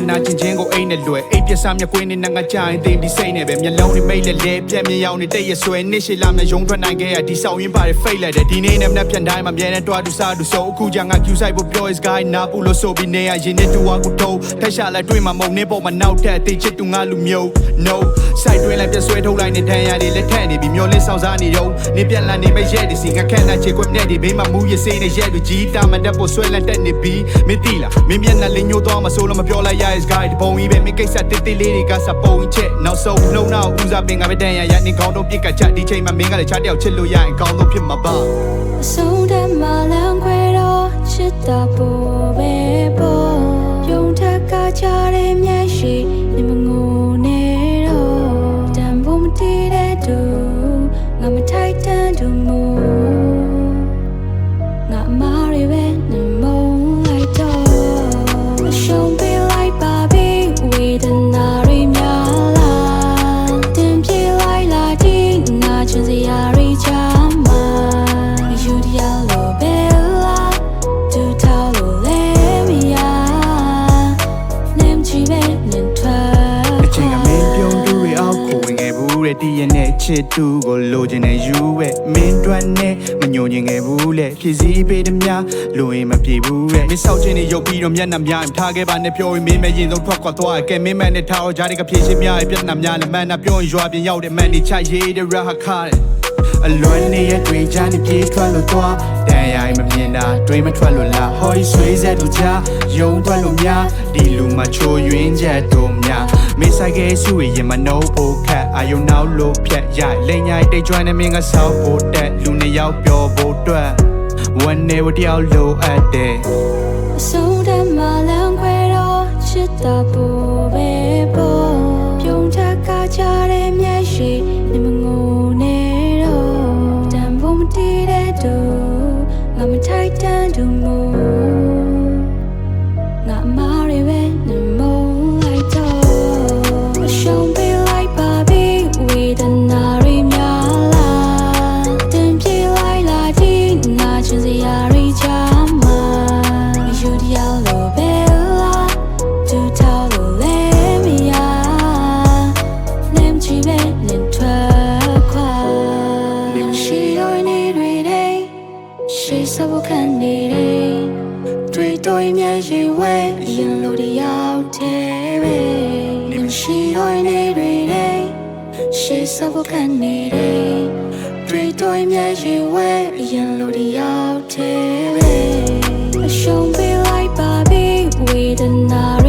နာချင်းချင်းကိုအိမ်နဲ့လွယ်အိပ်ပြစားမြကွင်းနဲ့ငါကြရင်သိပြီးစိတ်နဲ့ပဲမျက်လုံးတွေမိတ်လက်လဲပြက်မြင်ရောက်နေတိတ်ရဆွဲနှစ်ရှိလာမြရုံထွက်နိုင်ခဲ့ရဒီဆောင်ရင်းပါတယ်ဖိတ်လိုက်တယ်ဒီနေ့နဲ့မနှက်ပြန်တိုင်းမှာမြဲတဲ့တွားတူစားတူဆုံးအခုကြငါ Q site ဖို့ပြော is guy နာပူလို့ဆိုပြီးနေရရင်နဲ့တူဝါကိုတော့ထက်ရှာလိုက်တွေ့မှာမုံနေပေါ်မှာနောက်ထပ်အသေးချစ်တူငါလူမျိုး no site တွင်းလိုက်ပြဆွဲထုတ်လိုက်နေတန်ရတွေလက်ထက်နေပြီးမျောလင်းဆောင်စားနေတော့နေပြန်လာနေမဲ့ရဲဒီစီငါခက်နာချေခွက်နဲ့ဒီဘေးမှာမူရစေးနေရဲသူကြီးတာမတက်ဖို့ဆွဲလန့်တက်နေပြီးမင်းတီလာမင်းမျက်နှာလင်းညိုးသွားမဆိုးလို့မပြောလိုက်ရ is guy ဒီပုံကြီးပဲမင်းကိစ္စတစ်တစ်လေးတွေကစပုံချက်နောက်ဆုံးနှုံနောက်ဦးစားပင်ငါပဲတန်ရနေကောင်းတော့ပြစ်ကချက်ဒီချိန်မှာမင်းကလည်းချတယောက်ချစ်လို့ရရင်ကောင်းတော့ဖြစ်မှာပါအဆုံးတည်းမှာလမ်းခွဲတော့ချစ်တာပေါ်ပဲပေါ်ပြုံးထက်ကကြတဲ့မျက်ရှိနေမငိုနေတော့တန်ဖို့မတည်တဲ့သူငါမထိုက်တန်သူမို့ငါအမားတွေပဲနေမုန်းလိုက်တော့အရှုံးပေးလိုက်ပါပြီဝေဒနာတွေများလာတင်ပြေးလိုက်လာဒီနာချင်စရာတွေချမ်းတီးရနဲ့ချစ်သူကိုလိုချင်တဲ့ယူရဲ့မင်းတွက်နဲ့မညိုညင်ခဲ့ဘူးလေဖြည့်စည်းပေးသည်များလိုရင်မပြေဘူးတဲ့မင်းဆောက်ချင်းနေရုပ်ပြီးတော့မျက်နှာများထားခဲ့ပါနဲ့ပြောရင်မင်းမရင်ဆုံးထွက်ခွာသွားကဲမင်းမနဲ့ထားတော့ဂျားတွေကဖြည့်ရှင်းများရဲ့ပြဿနာများလည်းမှန်တာပြောရင်ရွာပြင်ရောက်တဲ့မန်နေချရေးတဲ့ရဟခါတဲ့အလွန်နေရဲ့တွေ့ချမ်းနေပြေးထွက်လို့သွားတန်ရိုင်းမမြင်တာတွေးမထွက်လို့လားဟော်ဆွေးဆက်သူချယုံထွက်လို့များဒီလူမချိုးယွင်းချက်တို့များမေးဆိုင်ကဲစုရင်မနှုတ်ဖို့ခက်အာယုံနောက်လို့ဖြတ်ရိုက်လိန်ညာတိတ်ကျွမ်းနေမင်းကဆောက်ဖို့တက်လူနှစ်ယောက်ပျော်ဖို့အတွက်วันနေဝတယောက်လိုအပ်တယ်အဆုံးတည်းမှာလမ်းခွဲတော့ချစ်တာပေါ်ပဲပေါ်ပြုံးထက်ကကြတဲ့မျက်ရှိနေမငိုနေတော့တန်ဖို့မတည်တဲ့သူငါမထိုက်တန်သူမို့ငါအမားတွေပဲနေမုန်းလိုက်တော့အရှုံးပေးလိုက်ပါပြီဝေဒနာတွေများလာတင်ပြေးလိုက်လာဒီနာချင်စရာတွေချမ်းမာယူတရားလိုပဲလားသူထောက်လို့လဲမရလမ်းချီပဲလင်းထွက်ခွာနေရှိတော့နေတွေတဲ့ရှိစဖို့ခံနေတယ်တွေ့တော့မျက်ရည်ဝဲရင်လိုတယောက်တည်းပဲနေရှိတော့နေတွေတဲ့ရှိစဖို့ခံနေတယ်တွေ့တော့မျက်ရည်ဝဲရင်လိုတယောက်တည်းပဲအရှုံးပေးလိုက်ပါပြီဝေဒနာ